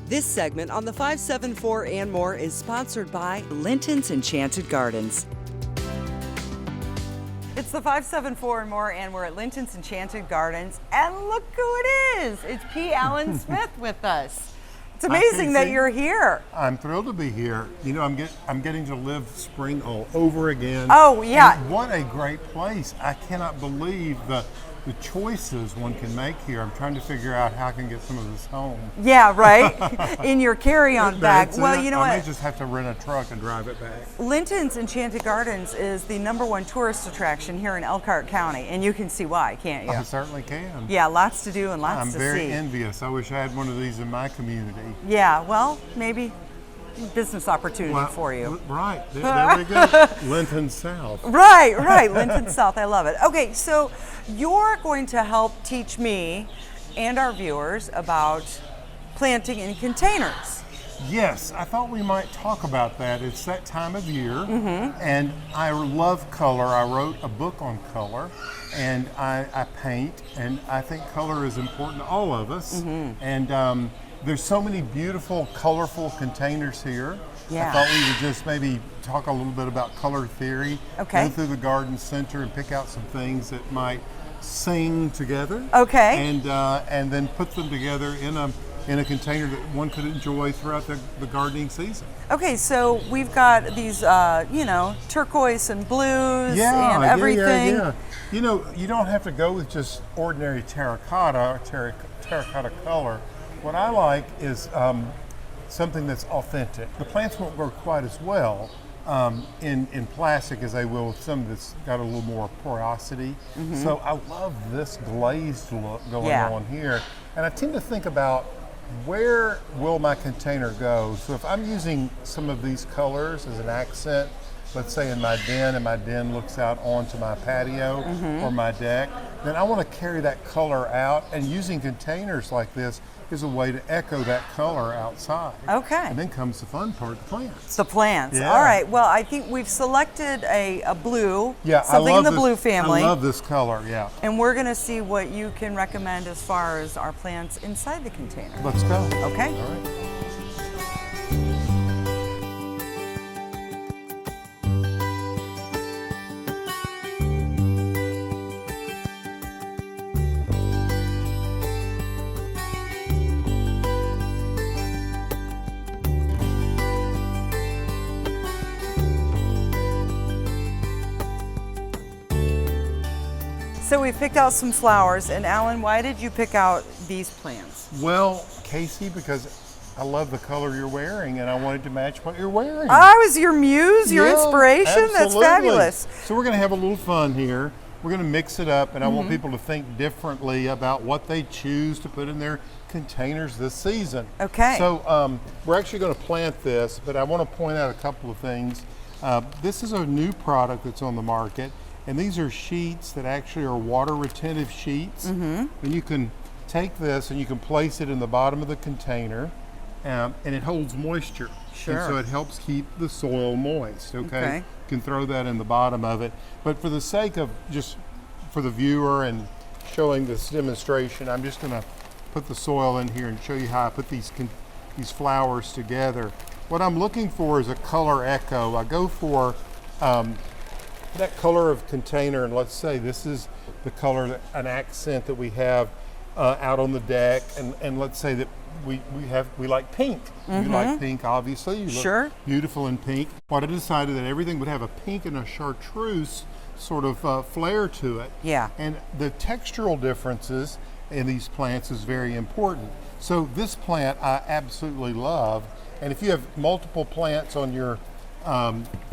This segment on the 574 and More is sponsored by Linton's Enchanted Gardens. It's the 574 and More, and we're at Linton's Enchanted Gardens, and look who it is! It's P. Allen Smith with us. It's amazing that you're here. I'm thrilled to be here. You know, I'm getting to live spring all over again. Oh, yeah. And what a great place. I cannot believe the choices one can make here. I'm trying to figure out how I can get some of this home. Yeah, right? In your carry-on bag. Well, you know what? I may just have to rent a truck and drive it back. Linton's Enchanted Gardens is the #1 tourist attraction here in Elkhart County, and you can see why, can't you? I certainly can. Yeah, lots to do and lots to see. I'm very envious. I wish I had one of these in my community. Yeah, well, maybe business opportunity for you. Right, there we go. Linton South. Right, Linton South, I love it. Okay, so you're going to help teach me and our viewers about planting in containers. Yes, I thought we might talk about that. It's that time of year, and I love color. I wrote a book on color, and I paint, and I think color is important to all of us. And there's so many beautiful, colorful containers here. Yeah. I thought we would just maybe talk a little bit about color theory. Okay. Go through the garden center and pick out some things that might sing together. Okay. And then put them together in a container that one could enjoy throughout the gardening season. Okay, so we've got these, turquoise and blues and everything. Yeah. You know, you don't have to go with just ordinary terracotta color. What I like is something that's authentic. The plants won't grow quite as well in plastic as they will with some that's got a little more porosity. So I love this glazed look going on here. And I tend to think about where will my container go? So if I'm using some of these colors as an accent, let's say in my den, and my den looks out onto my patio or my deck, then I want to carry that color out, and using containers like this is a way to echo that color outside. Okay. And then comes the fun part, the plants. The plants. Yeah. All right. Well, I think we've selected a blue, Yeah, something in the blue family. I love this color, yeah. And we're going to see what you can recommend as far as our plants inside the container. Let's go. Okay. All right. So we picked out some flowers, and Alan, why did you pick out these plants? Well, Casey, because I love the color you're wearing, and I wanted to match what you're wearing. I was your muse, your inspiration? Absolutely. That's fabulous. So we're going to have a little fun here. We're going to mix it up, and I want people to think differently about what they choose to put in their containers this season. Okay. So we're actually going to plant this, but I want to point out a couple of things. This is a new product that's on the market, and these are sheets that actually are water retentive sheets. And you can take this and you can place it in the bottom of the container, and it holds moisture. Sure. And so it helps keep the soil moist, okay? You can throw that in the bottom of it. But for the sake of just for the viewer and showing this demonstration, I'm just gonna put the soil in here and show you how I put these flowers together. What I'm looking for is a color echo. I go for that color of container, and let's say this is the color, an accent that we have out on the deck, and let's say that we like pink. You like pink, obviously. You look beautiful in pink. What I decided that everything would have a pink and a chartreuse sort of flair to it. Yeah. And the textural differences in these plants is very important. So this plant I absolutely love, and if you have multiple plants on your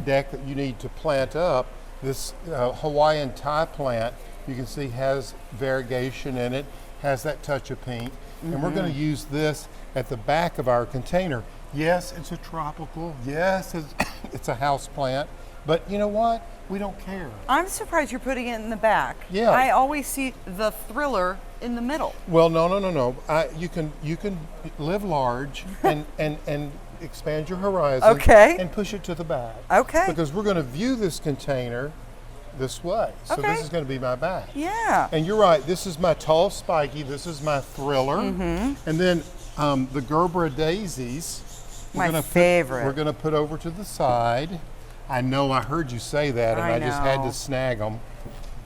deck that you need to plant up, this Hawaiian Thai plant, you can see has variegation in it, has that touch of pink. And we're going to use this at the back of our container. Yes, it's a tropical. Yes, it's a house plant. But you know what? We don't care. I'm surprised you're putting it in the back. Yeah. I always see the thriller in the middle. Well, no. You can live large and expand your horizon. Okay. And push it to the back. Okay. Because we're going to view this container this way. So Okay. this is going to be my back. Yeah. And you're right, this is my tall spiky, this is my thriller. And then The Gerbera daisies. My favorite. We're gonna put over to the side. I know, I heard you say that, and I I just had know. to snag them.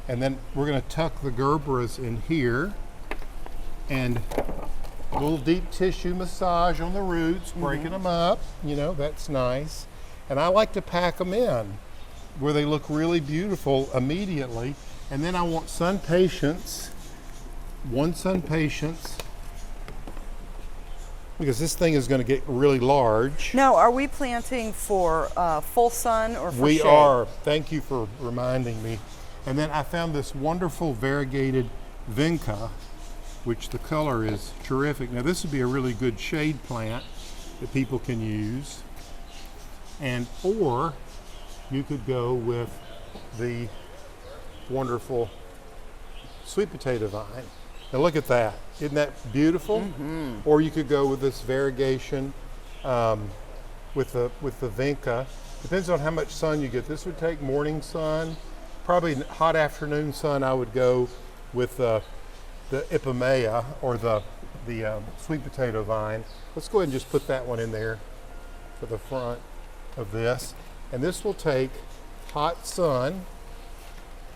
And then we're gonna tuck the Gerberas in here, and a little deep tissue massage on the roots, breaking them up. You know, that's nice. And I like to pack them in where they look really beautiful immediately. And then I want sun patience, one sun patience, because this thing is going to get really large. Now, are we planting for full sun or for We shade? are. Thank you for reminding me. And then I found this wonderful variegated vinca, which the color is terrific. Now this would be a really good shade plant that people can use. And or you could go with the wonderful sweet potato vine. Now look at that. Isn't that beautiful? Or you could go with this variegation with the vinca. Depends on how much sun you get. This would take morning sun. Probably hot afternoon sun, I would go with the Ipomaea or the sweet potato vine. Let's go ahead and just put that one in there for the front of this. And this will take hot sun.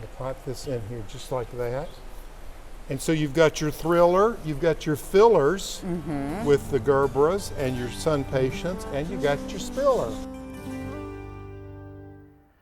I'll pop this in here just like that. And so you've got your thriller, you've got your fillers with the Gerberas and your sun patience, and you got your spiller.